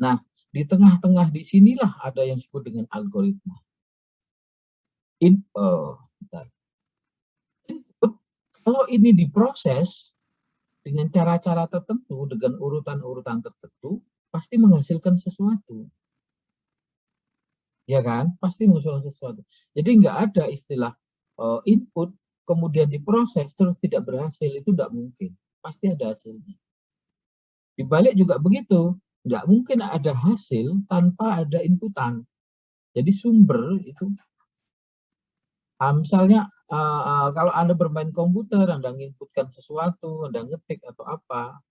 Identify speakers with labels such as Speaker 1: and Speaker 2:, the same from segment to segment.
Speaker 1: Nah, di tengah-tengah di sinilah ada yang disebut dengan algoritma. Kalau ini diproses dengan cara-cara tertentu, dengan urutan-urutan tertentu, pasti menghasilkan sesuatu. Ya kan? Pasti menghasilkan sesuatu. Jadi nggak ada istilah input, kemudian diproses, terus tidak berhasil. Itu nggak mungkin. Pasti ada hasilnya. Dibalik juga begitu. Nggak mungkin ada hasil tanpa ada inputan. Jadi sumber itu, misalnya kalau Anda bermain komputer, Anda menginputkan sesuatu, Anda ngetik atau apa,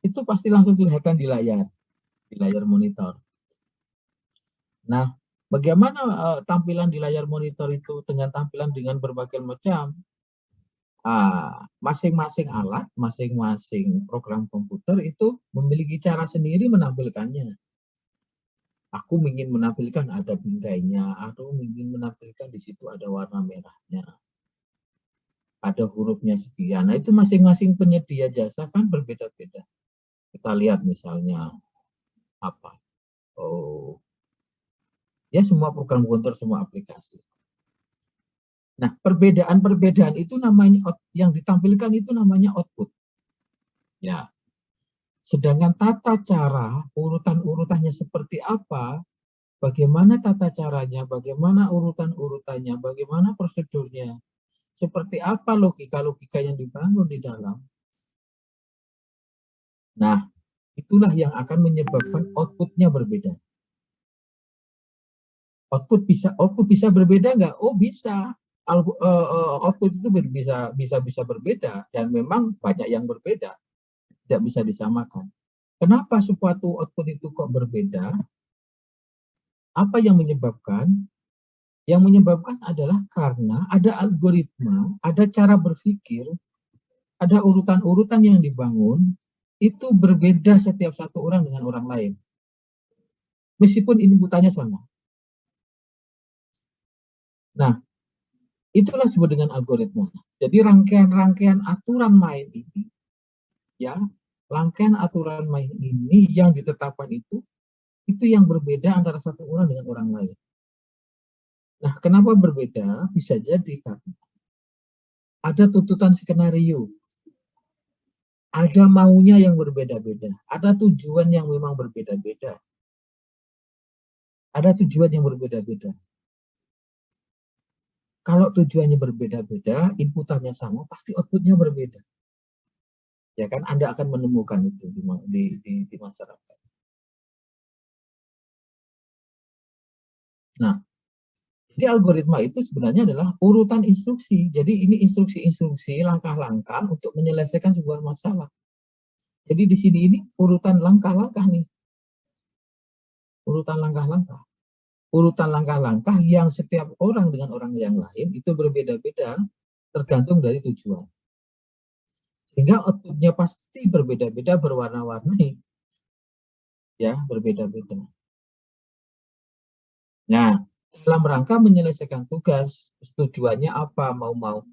Speaker 1: itu pasti langsung kelihatan di layar monitor. Nah, bagaimana tampilan di layar monitor itu dengan tampilan dengan berbagai macam? Masing-masing alat, masing-masing program komputer itu memiliki cara sendiri menampilkannya. Aku ingin menampilkan ada bingkainya, atau ingin menampilkan di situ ada warna merahnya, ada hurufnya sekian. Nah, itu masing-masing penyedia jasa kan berbeda-beda. Kita lihat misalnya apa? Ya, semua program komputer, semua aplikasi. Nah, perbedaan-perbedaan itu namanya, yang ditampilkan itu namanya output. Ya. Sedangkan tata cara, urutan-urutannya seperti apa, bagaimana tata caranya, bagaimana urutan-urutannya, bagaimana prosedurnya, seperti apa logika-logika yang dibangun di dalam. Nah, itulah yang akan menyebabkan outputnya berbeda. Output bisa berbeda nggak? Oh, bisa. Output itu bisa berbeda, dan memang banyak yang berbeda, tidak bisa disamakan. Kenapa suatu output itu kok berbeda? Apa yang menyebabkan? Yang menyebabkan adalah karena ada algoritma, ada cara berpikir, ada urutan-urutan yang dibangun, itu berbeda setiap satu orang dengan orang lain. Meskipun inputannya sama. Nah, itulah disebut dengan algoritma. Jadi rangkaian-rangkaian aturan main ini, ya, rangkaian aturan main ini yang ditetapkan itu yang berbeda antara satu orang dengan orang lain. Nah, kenapa berbeda? Bisa jadi karena ada tuntutan skenario, ada maunya yang berbeda-beda, ada tujuan yang memang berbeda-beda, ada tujuan yang berbeda-beda. Kalau tujuannya berbeda-beda, inputannya sama, pasti outputnya berbeda. Ya kan, Anda akan menemukan itu di masyarakat. Nah, jadi algoritma itu sebenarnya adalah urutan instruksi. Jadi ini instruksi-instruksi, langkah-langkah untuk menyelesaikan sebuah masalah. Jadi di sini ini urutan langkah-langkah nih. Urutan langkah-langkah. Urutan langkah-langkah yang setiap orang dengan orang yang lain itu berbeda-beda tergantung dari tujuan. Sehingga outputnya pasti berbeda-beda, berwarna-warni. Ya, berbeda-beda. Nah, dalam rangka menyelesaikan tugas, tujuannya apa, mau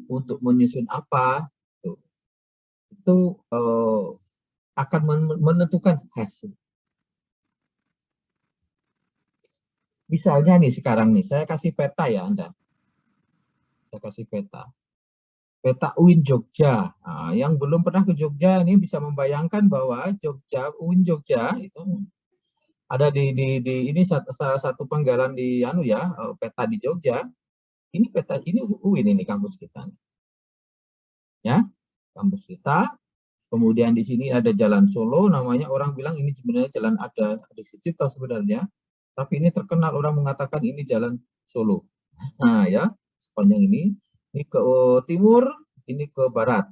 Speaker 1: untuk menyusun apa, itu akan menentukan hasil. Misalnya nih sekarang nih, saya kasih peta ya Anda. Saya kasih peta. Peta UIN Jogja. Nah, yang belum pernah ke Jogja ini bisa membayangkan bahwa UIN Jogja itu ada di ini salah satu penggalan di peta di Jogja. Ini peta ini UIN, ini kampus kita. Ya, kampus kita. Kemudian di sini ada Jalan Solo, namanya orang bilang ini sebenarnya jalan ada Sucipto sebenarnya, tapi ini terkenal orang mengatakan ini Jalan Solo. Nah ya, sepanjang ini ke timur, ini ke barat.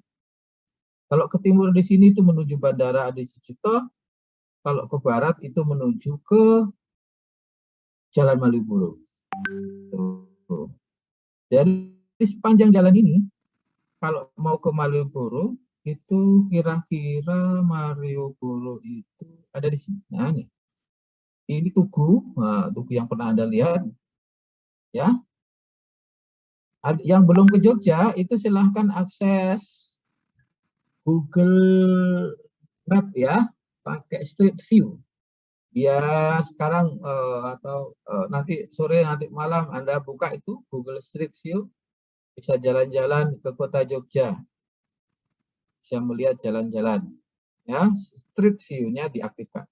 Speaker 1: Kalau ke timur di sini itu menuju Bandara Adi Sucipto, kalau ke barat itu menuju ke Jalan Malioboro. Jadi sepanjang jalan ini, kalau mau ke Malioboro, itu kira-kira Malioboro itu ada di sini. Nah, nih. Ini Tugu, Tugu yang pernah Anda lihat. Ya. Yang belum ke Jogja, itu silahkan akses Google Map ya. pakai Street View. Biar sekarang atau nanti sore, nanti malam Anda buka itu Google Street View, bisa jalan-jalan ke kota Jogja, bisa melihat jalan-jalan, ya. Street View-nya diaktifkan.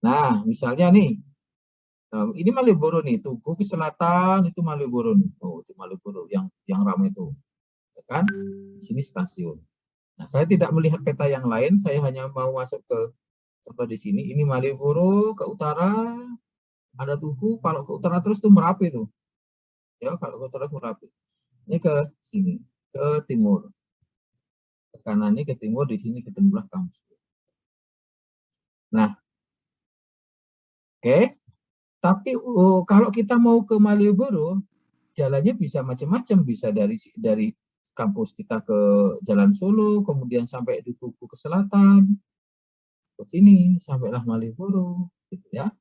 Speaker 1: Nah, misalnya nih, ini Malioboro nih, Tugu ke selatan itu Malioboro nih. Oh, itu Malioboro yang ramai itu, ya kan? Di sini stasiun. Nah, saya tidak melihat peta yang lain, saya hanya mau masuk ke contoh di sini. Ini Malioboro ke utara, ada Tugu. Kalau ke utara terus tuh Merapi tuh. Ya, kalau ke utara Merapi. Ini ke sini, ke timur. Ke kanan ini ke timur, di sini ketemulah kampus. Nah, oke. Tapi kalau kita mau ke Malioboro, jalannya bisa macam-macam, bisa dari kampus kita ke Jalan Solo, kemudian sampai di Tugu ke selatan, ke sini sampailah Malioboro, gitu ya.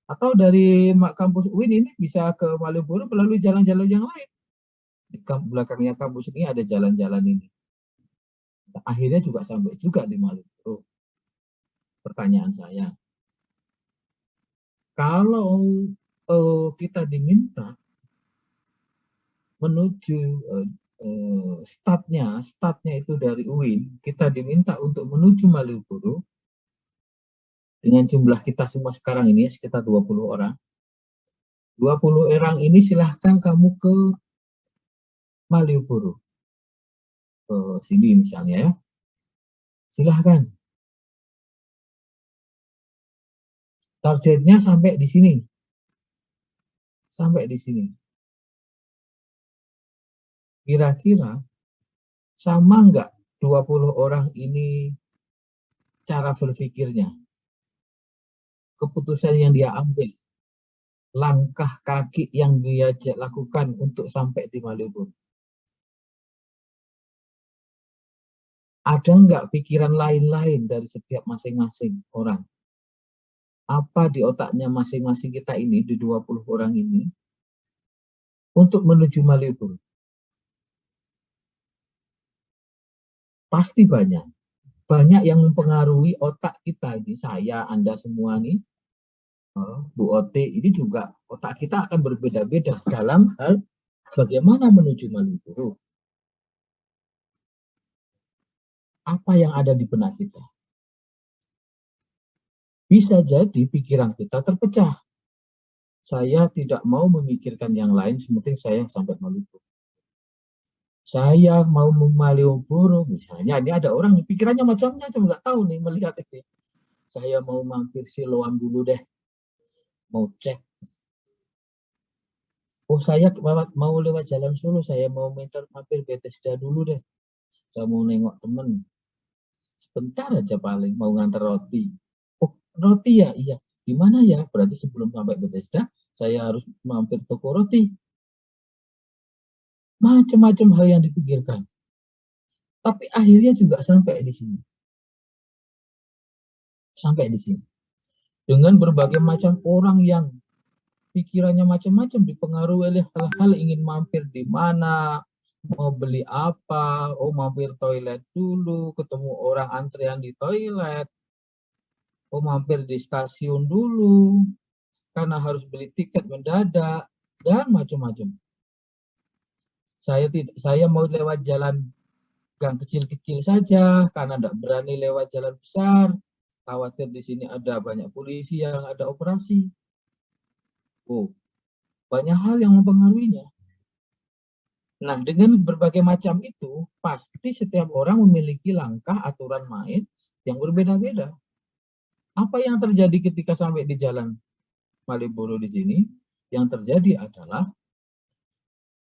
Speaker 1: Atau dari kampus UIN ini bisa ke Malioboro melalui jalan-jalan yang lain. Di belakangnya kampus ini ada jalan-jalan ini. Nah, akhirnya juga sampai juga di Malioboro. Pertanyaan saya, kalau kita diminta menuju startnya itu dari UIN, kita diminta untuk menuju Malioboro dengan jumlah kita semua sekarang ini sekitar 20 orang. 20 orang ini silahkan kamu ke Malioboro, ke sini misalnya ya. Silahkan. Targetnya sampai di sini. Sampai di sini. Kira-kira sama nggak 20 orang ini cara berpikirnya? Keputusan yang dia ambil, langkah kaki yang dia lakukan untuk sampai di Malioboro. Ada nggak pikiran lain-lain dari setiap masing-masing orang? Apa di otaknya masing-masing kita ini, di 20 orang ini, untuk menuju Malioboro? Pasti banyak. Banyak yang mempengaruhi otak kita ini, saya, Anda semua nih, Bu Ote, ini juga otak kita akan berbeda-beda dalam hal bagaimana menuju Malioboro. Apa yang ada di benak kita? Bisa jadi pikiran kita terpecah. Saya tidak mau memikirkan yang lain, sementing saya sampai Malioboro. Saya mau Malioboro, misalnya, ini ada orang pikirannya macamnya, cuma nggak tahu nih melihat itu. Saya mau mampir Siloam dulu deh, mau cek. Oh, saya mau lewat Jalan Solo, saya mau mampir Bethesda dulu deh. Saya mau nengok temen. Sebentar aja paling, mau nganter roti. Oh, roti ya? Iya. Di mana ya? Berarti sebelum sampai Bethesda, saya harus mampir toko roti. Macam-macam hal yang dipikirkan. Tapi akhirnya juga sampai di sini. Sampai di sini. Dengan berbagai macam orang yang pikirannya macam-macam, dipengaruhi oleh hal-hal ingin mampir di mana, mau beli apa, oh mampir toilet dulu, ketemu orang antrian di toilet, oh mampir di stasiun dulu, karena harus beli tiket mendadak, dan macam-macam. Saya mau lewat jalan gang kecil-kecil saja, karena tidak berani lewat jalan besar, khawatir di sini ada banyak polisi yang ada operasi. Oh, banyak hal yang mempengaruhinya. Nah, dengan berbagai macam itu, pasti setiap orang memiliki langkah aturan main yang berbeda-beda. Apa yang terjadi ketika sampai di Jalan Malioboro di sini? Yang terjadi adalah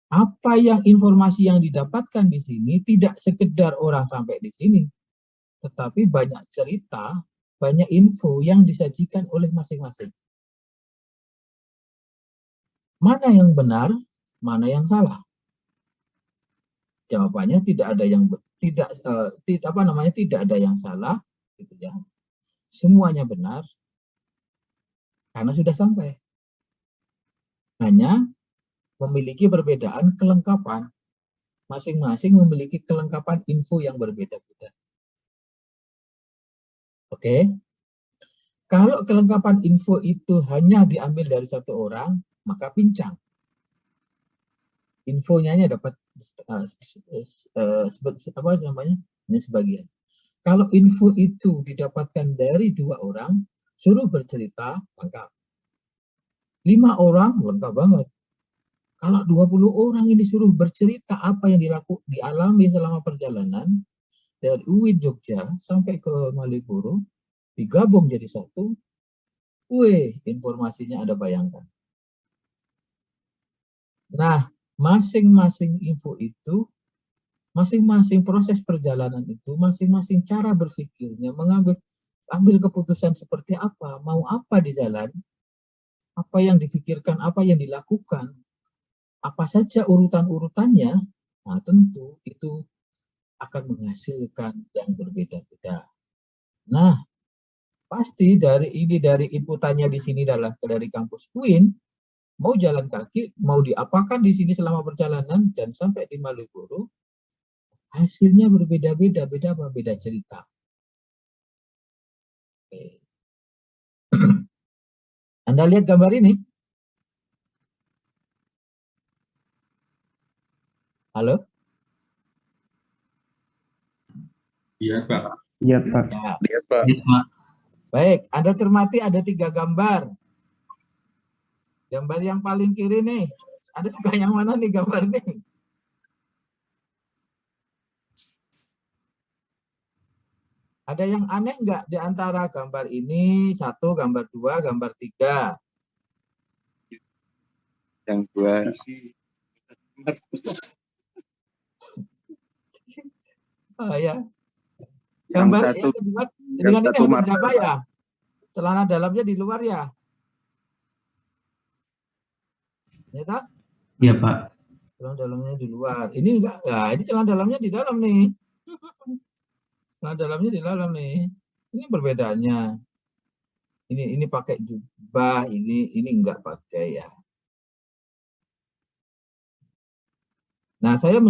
Speaker 1: apa yang informasi yang didapatkan di sini tidak sekedar orang sampai di sini, tetapi banyak cerita, banyak info yang disajikan oleh masing-masing. Mana yang benar, mana yang salah? Jawabannya tidak ada yang tidak ada yang salah, gitu ya. Semuanya benar karena sudah sampai. Hanya memiliki perbedaan kelengkapan. Masing-masing memiliki kelengkapan info yang berbeda-beda. Oke. Kalau kelengkapan info itu hanya diambil dari satu orang, maka pincang. Infonya hanya dapat apa namanya? Hanya sebagian. Kalau info itu didapatkan dari 2 orang, suruh bercerita, lengkap. 5 orang, lengkap banget. Kalau 20 orang ini suruh bercerita apa yang dialami selama perjalanan, dari UIN Jogja sampai ke Malioboro, digabung jadi satu, informasinya Anda bayangkan. Nah, masing-masing info itu, masing-masing proses perjalanan itu, masing-masing cara berpikirnya, ambil keputusan seperti apa, mau apa di jalan, apa yang difikirkan, apa yang dilakukan, apa saja urutan-urutannya, nah tentu itu akan menghasilkan yang berbeda-beda. Nah, pasti dari inputannya di sini adalah dari kampus UIN, mau jalan kaki, mau diapakan di sini selama perjalanan dan sampai di Malioboro, hasilnya berbeda-beda, beda cerita. Oke. Anda lihat gambar ini? Halo?
Speaker 2: Iya, Pak.
Speaker 3: Iya, Pak.
Speaker 1: Ya.
Speaker 2: Lihat, Pak.
Speaker 1: Baik, Anda cermati ada 3 gambar. Gambar yang paling kiri nih, Anda suka yang mana nih gambar nih? Ada yang aneh nggak di antara gambar ini? 1, gambar 2, gambar 3.
Speaker 2: Yang 2.
Speaker 1: Oh ya.
Speaker 2: Yang
Speaker 1: Gambar
Speaker 2: 1.
Speaker 1: yang kedua,
Speaker 2: Yang
Speaker 1: dengan ini
Speaker 2: 1
Speaker 1: habis
Speaker 2: martabak.
Speaker 1: berapa ya? Celana dalamnya di luar ya? Ya tak?
Speaker 3: Iya, Pak.
Speaker 1: Celana dalamnya di luar. Ini enggak, ya ini celana dalamnya di dalam nih. Celana dalamnya di dalam nih. Ini perbedaannya. Ini pakai jubah, ini enggak pakai ya. Nah, saya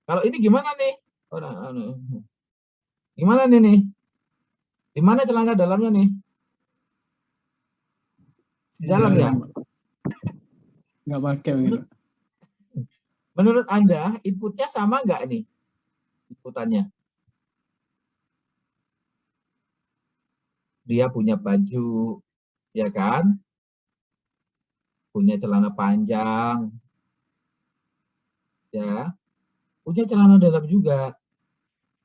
Speaker 1: kalau ini gimana nih? Gimana nih? Di mana celana dalamnya nih? Di dalam ya?
Speaker 4: Nggak pakai gitu.
Speaker 1: Menurut Anda, inputnya sama nggak nih? Inputannya. Dia punya baju, ya kan? Punya celana panjang, ya. Punya celana dalam juga.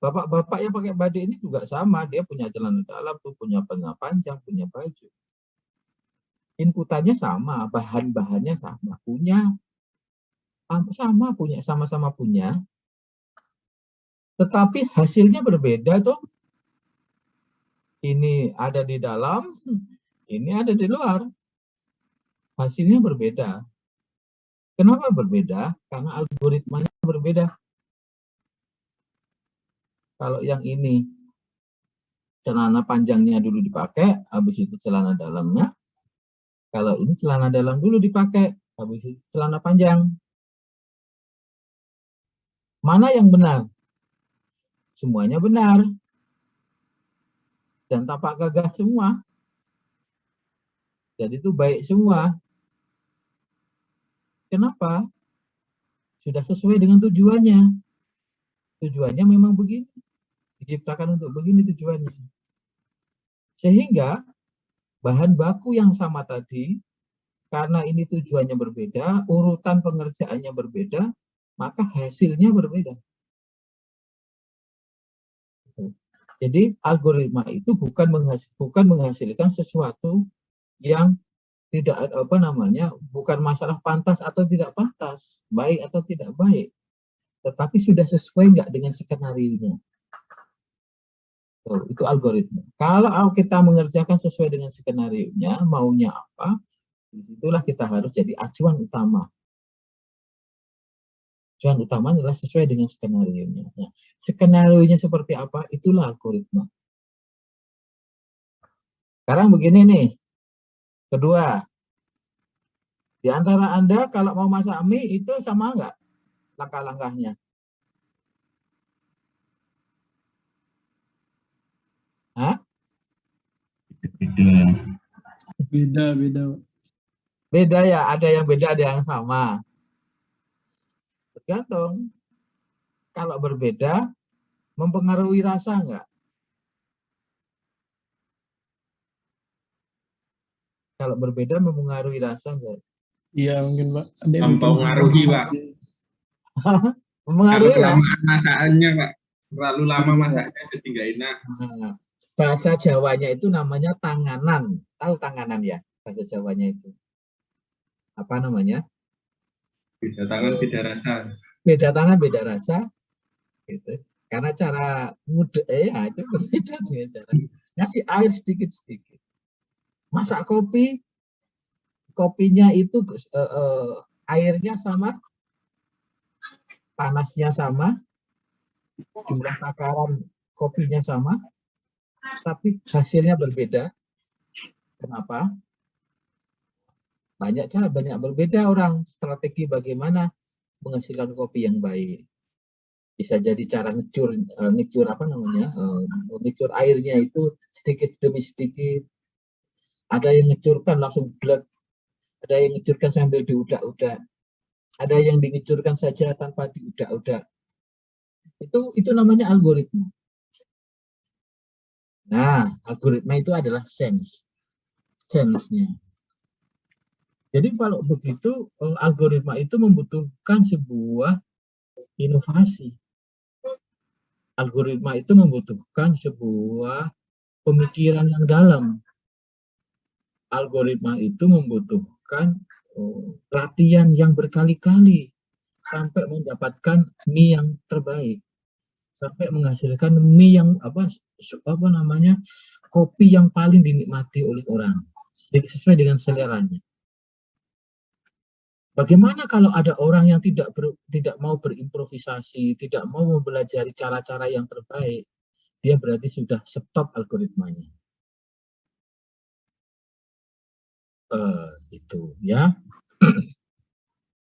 Speaker 1: Bapak-bapak yang pakai badik ini juga sama, dia punya celana dalam tuh, punya celana panjang, punya baju. Inputannya sama, bahan-bahannya sama, sama-sama punya, tetapi hasilnya berbeda tuh. Ini ada di dalam, ini ada di luar. Hasilnya berbeda. Kenapa berbeda? Karena algoritmanya berbeda. Kalau yang ini celana panjangnya dulu dipakai, habis itu celana dalamnya. Kalau ini celana dalam dulu dipakai, habis itu celana panjang. Mana yang benar? Semuanya benar. Dan tapak gagah semua. Jadi itu baik semua. Kenapa? Sudah sesuai dengan tujuannya. Tujuannya memang begini. Diciptakan untuk begini tujuannya. Sehingga bahan baku yang sama tadi, karena ini tujuannya berbeda, urutan pengerjaannya berbeda, maka hasilnya berbeda. Jadi algoritma itu bukan menghasilkan sesuatu yang tidak bukan masalah pantas atau tidak pantas, baik atau tidak baik, tetapi sudah sesuai nggak dengan skenario-nya. Itu algoritma. Kalau kita mengerjakan sesuai dengan skenario-nya, maunya apa, disitulah kita harus jadi acuan utama. Acuan utamanya adalah sesuai dengan skenario-nya. Nah, skenario-nya seperti apa, itulah algoritma. Sekarang begini nih. Kedua, di antara Anda kalau mau masak mie itu sama nggak langkah-langkahnya? Hah?
Speaker 4: Beda.
Speaker 1: Beda ya, ada yang beda, ada yang sama. Tergantung. Kalau berbeda, mempengaruhi rasa enggak? Kalau berbeda mempengaruhi rasa enggak?
Speaker 4: Iya mungkin Pak. Ada yang
Speaker 2: Mempengaruhi Pak. Kalau
Speaker 1: Mempengaruhi ya?
Speaker 2: kelamaan masakannya Pak. Terlalu lama masaknya jadi nggak enak.
Speaker 1: Nah, bahasa Jawanya itu namanya tanganan. Tahu tanganan ya? Bahasa Jawanya itu. Apa namanya?
Speaker 2: Beda tangan, beda rasa.
Speaker 1: Beda tangan, beda rasa. Gitu. Karena cara ngudek ya itu berbeda dengan cara ngasih air sedikit-sedikit. Masak kopi, kopinya itu airnya sama, panasnya sama, jumlah takaran kopinya sama, tapi hasilnya berbeda. Kenapa? Banyak berbeda orang strategi bagaimana menghasilkan kopi yang baik. Bisa jadi cara ngecur apa namanya, ngecur airnya itu sedikit demi sedikit. Ada yang ngecurkan langsung blek, ada yang ngecurkan sambil diudak-udak, ada yang ngecurkan saja tanpa diudak-udak. Itu namanya algoritma. Nah, algoritma itu adalah sense-nya. Jadi kalau begitu, algoritma itu membutuhkan sebuah inovasi. Algoritma itu membutuhkan sebuah pemikiran yang dalam. Algoritma itu membutuhkan latihan yang berkali-kali sampai mendapatkan mie yang terbaik, sampai menghasilkan mie yang apa namanya, kopi yang paling dinikmati oleh orang sesuai dengan seleranya. Bagaimana kalau ada orang yang tidak mau berimprovisasi, tidak mau mempelajari cara-cara yang terbaik, dia berarti sudah stop algoritmanya. Itu ya.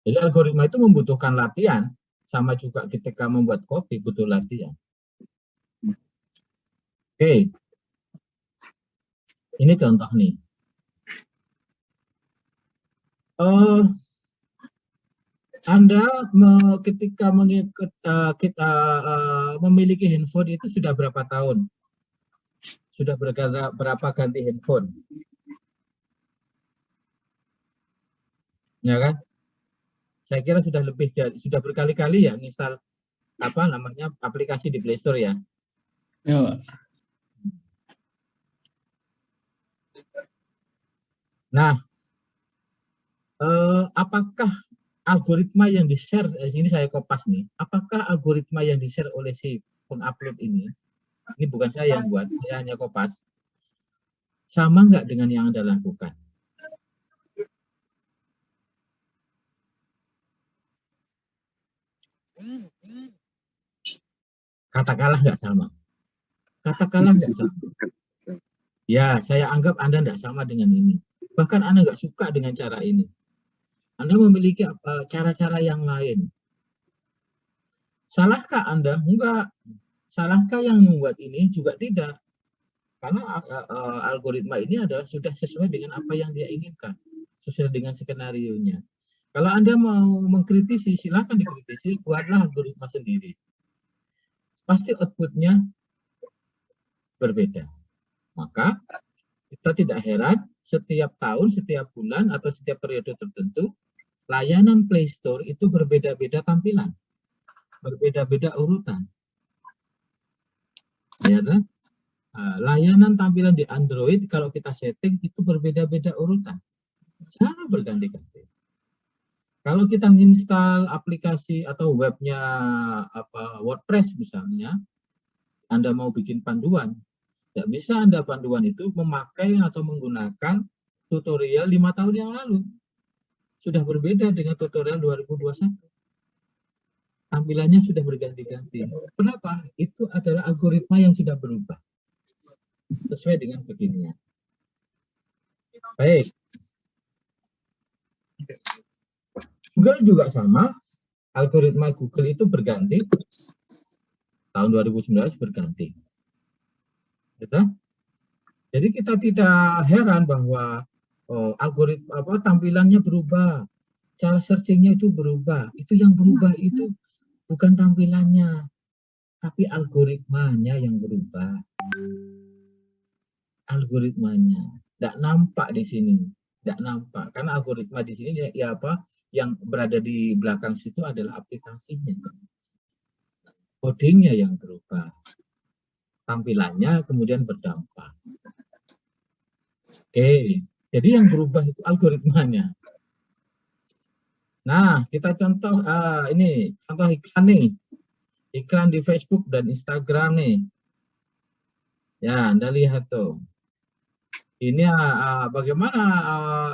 Speaker 1: Jadi algoritma itu membutuhkan latihan, sama juga ketika membuat kopi butuh latihan. Oke. Ini contoh nih. Anda ketika memiliki handphone itu sudah berapa tahun? Sudah berapa ganti handphone? Ya kan? Saya kira sudah berkali-kali ya nginstal apa namanya aplikasi di Play Store ya.
Speaker 4: Ya.
Speaker 1: Nah, apakah algoritma yang di-share, ini saya kopas nih, apakah algoritma yang di-share oleh si pengupload ini bukan saya yang buat, saya hanya kopas, sama nggak dengan yang Anda lakukan? Katakanlah nggak sama. Katakanlah nggak sama. Ya, saya anggap Anda nggak sama dengan ini. Bahkan Anda nggak suka dengan cara ini. Anda memiliki cara-cara yang lain. Salahkah Anda? Enggak. Salahkah yang membuat ini? Juga tidak. Karena algoritma ini adalah sudah sesuai dengan apa yang dia inginkan. Sesuai dengan skenario-nya. Kalau Anda mau mengkritisi, silakan dikritisi. Buatlah algoritma sendiri. Pasti output-nya berbeda. Maka kita tidak heran setiap tahun, setiap bulan, atau setiap periode tertentu, layanan Play Store itu berbeda-beda tampilan, berbeda-beda urutan. Ya kan? Layanan tampilan di Android kalau kita setting itu berbeda-beda urutan, sangat berganti-ganti. Kalau kita install aplikasi atau webnya WordPress misalnya, Anda mau bikin panduan, tidak bisa Anda panduan itu memakai atau menggunakan tutorial 5 tahun yang lalu. Sudah berbeda dengan tutorial 2021. Tampilannya sudah berganti-ganti. Kenapa? Itu adalah algoritma yang sudah berubah. Sesuai dengan beginian. Baik. Google juga sama. Algoritma Google itu berganti. Tahun 2019 berganti. Gitu? Jadi kita tidak heran bahwa algoritma tampilannya berubah, cara searchingnya itu berubah. Itu yang berubah itu bukan tampilannya, tapi algoritmanya yang berubah. Algoritmanya tidak nampak di sini, tidak nampak karena algoritma di sini ya apa yang berada di belakang situ adalah aplikasinya, codingnya yang berubah, tampilannya kemudian berdampak. Oke, jadi yang berubah itu algoritmanya. Nah, kita contoh ini contoh iklan nih, iklan di Facebook dan Instagram nih. Ya, Anda lihat tuh. Ini bagaimana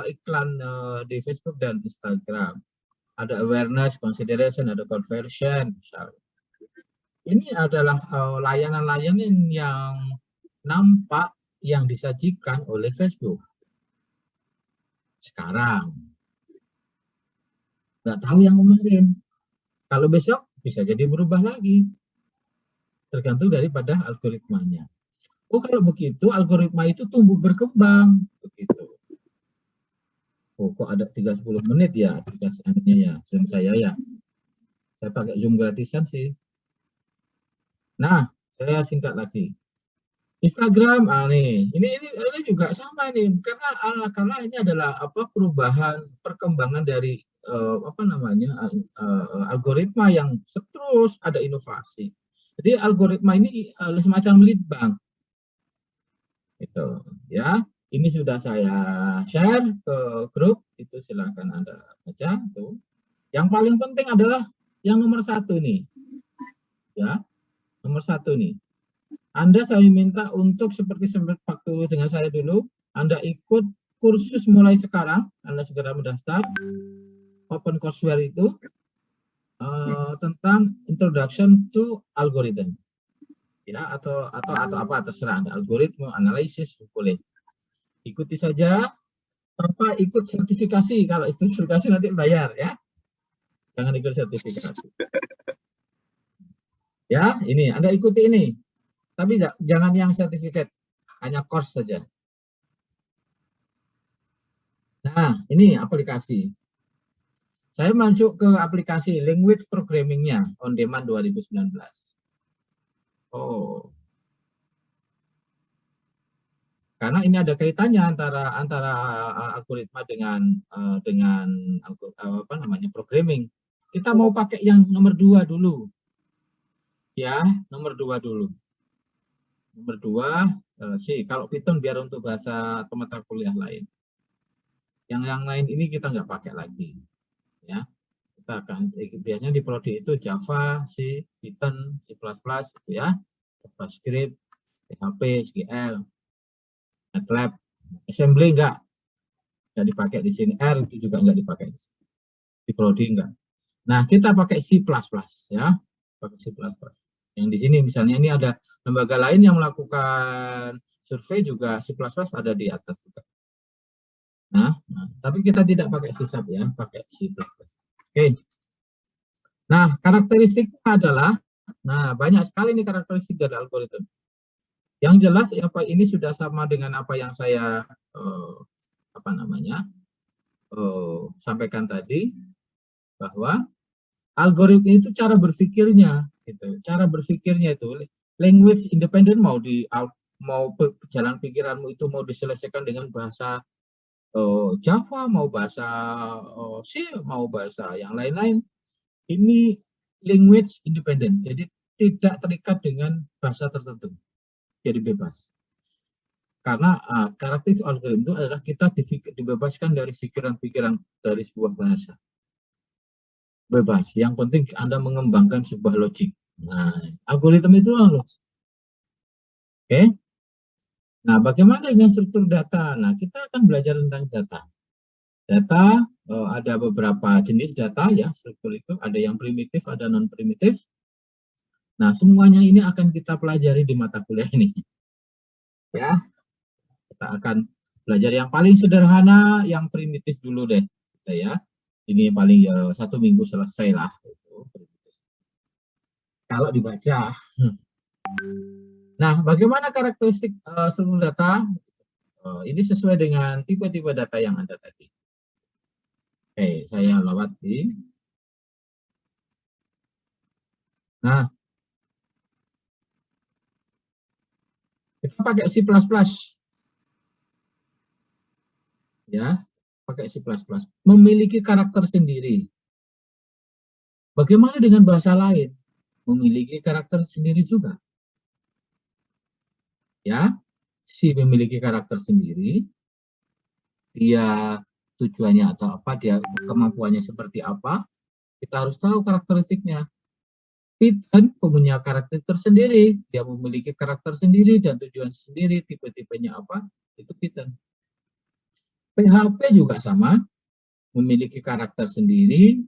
Speaker 1: iklan di Facebook dan Instagram. Ada awareness, consideration, ada conversion. Misalnya. Ini adalah layanan-layanan yang nampak yang disajikan oleh Facebook. Sekarang. Nggak tahu yang kemarin. Kalau besok bisa jadi berubah lagi. Tergantung daripada algoritmanya. Oh, kalau begitu algoritma itu tumbuh berkembang begitu. Oh, kok ada 30 menit ya aplikasi anunya ya, Zoom saya ya. Saya pakai Zoom gratisan sih. Nah, saya singkat lagi. Instagram, ini juga sama nih karena ini adalah perubahan perkembangan dari algoritma yang terus ada inovasi. Jadi algoritma ini semacam lead bank. Itu ya, ini sudah saya share ke grup, itu silakan Anda baca tuh. Yang paling penting adalah yang nomor 1 nih ya, nomor 1 nih, Anda saya minta untuk seperti waktu dengan saya dulu, Anda ikut kursus mulai sekarang, Anda segera mendaftar Open Courseware itu tentang Introduction to Algorithm ya, atau apa terserah, Anda algoritma analisis boleh. Ikuti saja tanpa ikut sertifikasi. Kalau sertifikasi nanti bayar ya. Jangan ikut sertifikasi. Ya, ini Anda ikuti ini. Tapi jangan yang sertifikat, hanya course saja. Nah, ini aplikasi. Saya masuk ke aplikasi language programming-nya on demand 2019. Oh. Karena ini ada kaitannya antara algoritma dengan programming. Kita mau pakai yang nomor 2 dulu. Ya, nomor 2 dulu. Nomor 2 sih kalau Python biar untuk bahasa atau mata kuliah lain. Yang lain ini kita nggak pakai lagi. Ya. Kita akan biasanya di prodi itu Java, C, Python, C++ itu ya. JavaScript, PHP, SQL. MATLAB, assembly enggak dipakai di sini, R itu juga enggak dipakai di prodi enggak. Nah, kita pakai C++ ya, pakai C++. Yang di sini misalnya ini ada lembaga lain yang melakukan survei juga C++ ada di atas juga. Nah, tapi kita tidak pakai C# ya, pakai C++. Oke. Nah, karakteristiknya adalah, banyak sekali nih karakteristik dari algoritma. Yang jelas ini sudah sama dengan apa yang saya sampaikan tadi, bahwa algoritma itu cara berpikirnya gitu. Cara berpikirnya itu language independent, mau jalan pikiranmu itu mau diselesaikan dengan bahasa Java, mau bahasa C, mau bahasa yang lain-lain. Ini language independent. Jadi tidak terikat dengan bahasa tertentu. Jadi bebas. Karena karakteristik algoritma itu adalah kita dibebaskan dari pikiran-pikiran dari sebuah bahasa. Bebas. Yang penting Anda mengembangkan sebuah logik. Nah, algoritma itu logik. Oke. Nah, bagaimana dengan struktur data? Nah, kita akan belajar tentang data. Data ada beberapa jenis data ya, struktur itu ada yang primitif, ada non primitif. Nah, semuanya ini akan kita pelajari di mata kuliah ini. Ya, kita akan belajar yang paling sederhana, yang primitif dulu deh, ya. Ini paling 1 minggu selesai lah. Kalau dibaca. Nah, bagaimana karakteristik struktur data? Ini sesuai dengan tipe-tipe data yang ada tadi. Oke, saya lewati. Nah, kita pakai C++. Ya, pakai C++. Memiliki karakter sendiri. Bagaimana dengan bahasa lain? Memiliki karakter sendiri juga. Ya, C memiliki karakter sendiri. Dia tujuannya atau apa, dia kemampuannya seperti apa, kita harus tahu karakteristiknya. Python punya karakter tersendiri, dia memiliki karakter sendiri dan tujuan sendiri, tipe-tipenya apa, itu Python. PHP juga sama, memiliki karakter sendiri,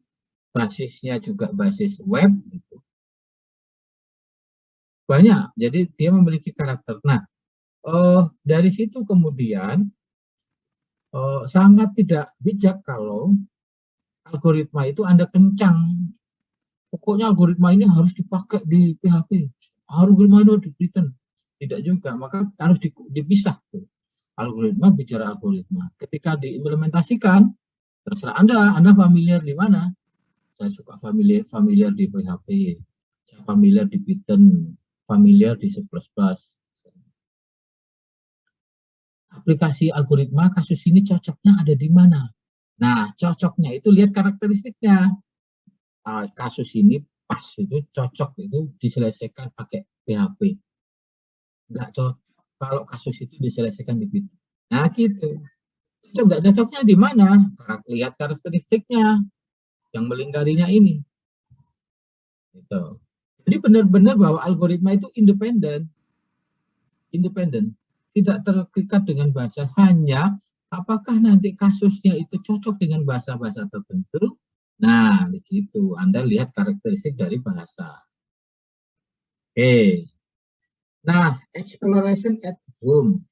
Speaker 1: basisnya juga basis web, gitu. Banyak, jadi dia memiliki karakter. Nah, dari situ kemudian sangat tidak bijak kalau algoritma itu Anda kencang. Pokoknya algoritma ini harus dipakai di PHP. Algoritma ini di Python. Tidak juga, maka harus dipisah. Algoritma bicara algoritma. Ketika diimplementasikan, terserah Anda familiar di mana. Saya suka familiar di PHP, familiar di Python, familiar di C++. Aplikasi algoritma kasus ini cocoknya ada di mana? Nah, cocoknya itu lihat karakteristiknya. Kasus ini pas itu cocok itu diselesaikan pakai PHP. Enggak cocok kalau kasus itu diselesaikan di Python. Nah, gitu. Coba cocoknya di mana? Lihat karakteristiknya yang melingkarinya ini. Gitu. Jadi benar-benar bahwa algoritma itu independen. Tidak terikat dengan bahasa, hanya apakah nanti kasusnya itu cocok dengan bahasa-bahasa tertentu. Nah, di situ Anda lihat karakteristik dari bahasa. Oke. Nah, exploration at home.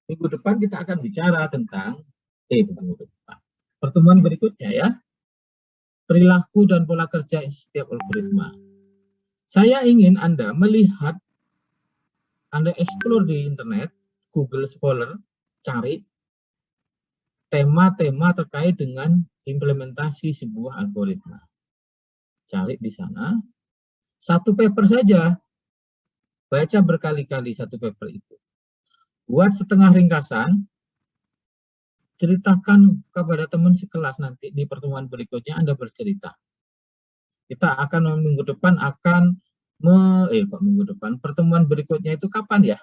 Speaker 1: Minggu depan kita akan bicara tentang minggu depan. Pertemuan berikutnya ya. Perilaku dan pola kerja setiap algoritma. Saya ingin Anda melihat, Anda explore di internet, Google Scholar, cari tema-tema terkait dengan implementasi sebuah algoritma. Cari di sana, satu paper saja, baca berkali-kali satu paper itu. Buat setengah ringkasan, ceritakan kepada teman sekelas nanti di pertemuan berikutnya Anda bercerita. Kita akan minggu depan akan minggu depan pertemuan berikutnya itu kapan ya?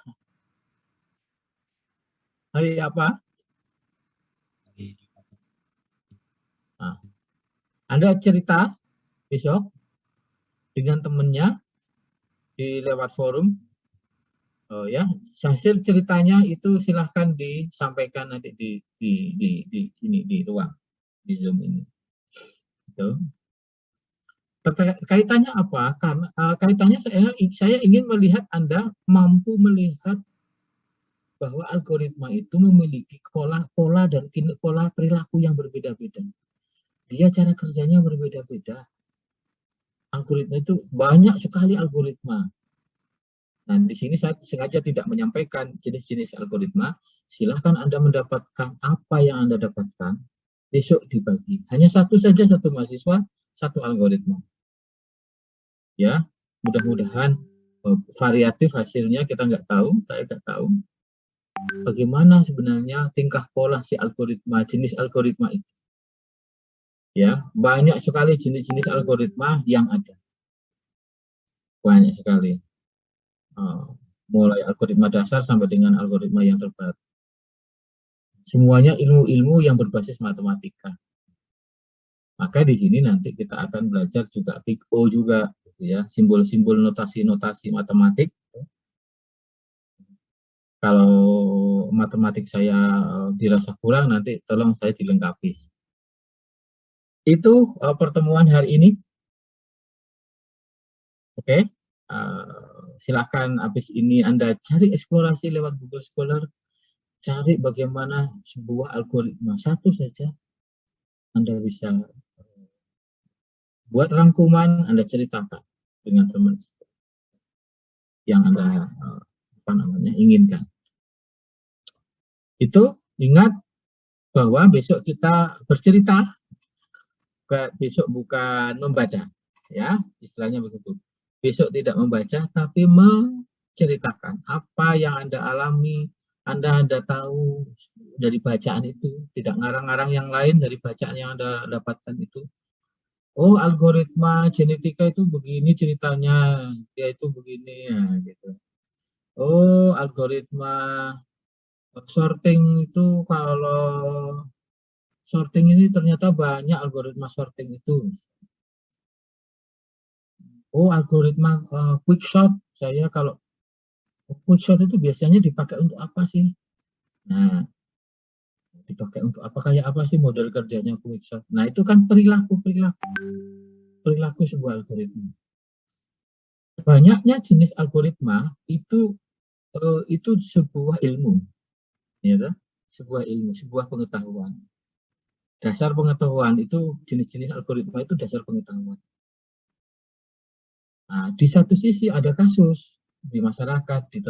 Speaker 1: Hari apa? Nah, Anda cerita besok dengan temannya di lewat forum. Ya, hasil ceritanya itu silahkan disampaikan nanti di ruang di Zoom ini. Gitu. Kaitannya apa? Karena kaitannya saya ingin melihat Anda mampu melihat bahwa algoritma itu memiliki pola dan pola perilaku yang berbeda-beda. Dia cara kerjanya berbeda-beda. Algoritma itu banyak sekali algoritma. Nah, di sini saya sengaja tidak menyampaikan jenis-jenis algoritma. Silahkan Anda mendapatkan apa yang Anda dapatkan. Besok dibagi. Hanya satu saja, satu mahasiswa, satu algoritma. Ya, mudah-mudahan variatif hasilnya kita nggak tahu, saya nggak tahu. Bagaimana sebenarnya tingkah pola si algoritma, jenis algoritma itu. Ya, banyak sekali jenis-jenis algoritma yang ada. Banyak sekali. Mulai algoritma dasar sampai dengan algoritma yang terbaru. Semuanya ilmu-ilmu yang berbasis matematika. Maka di sini nanti kita akan belajar juga Big O juga, ya, simbol-simbol notasi-notasi matematik. Kalau matematik saya dirasa kurang, nanti tolong saya dilengkapi. Itu pertemuan hari ini. Oke. Silakan habis ini Anda cari eksplorasi lewat Google Scholar, cari bagaimana sebuah algoritma satu saja Anda bisa buat rangkuman, Anda ceritakan dengan teman yang Anda inginkan. Itu ingat bahwa besok kita bercerita, besok bukan membaca, ya istilahnya begitu. Besok tidak membaca, tapi menceritakan apa yang Anda alami, Anda tahu dari bacaan itu, tidak ngarang-ngarang yang lain dari bacaan yang Anda dapatkan itu. Oh, algoritma genetika itu begini ceritanya, dia itu begini ya, gitu. Oh, algoritma sorting itu, kalau sorting ini ternyata banyak algoritma sorting itu. Oh, algoritma quickshot, saya kalau quickshot itu biasanya dipakai untuk apa sih? Nah, dipakai untuk apa, kayak apa sih model kerjanya quickshot? Nah, itu kan perilaku sebuah algoritma. Banyaknya jenis algoritma itu sebuah ilmu, ya kan? Sebuah ilmu, sebuah pengetahuan. Dasar pengetahuan itu, jenis-jenis algoritma itu dasar pengetahuan. Nah, di satu sisi ada kasus di masyarakat, di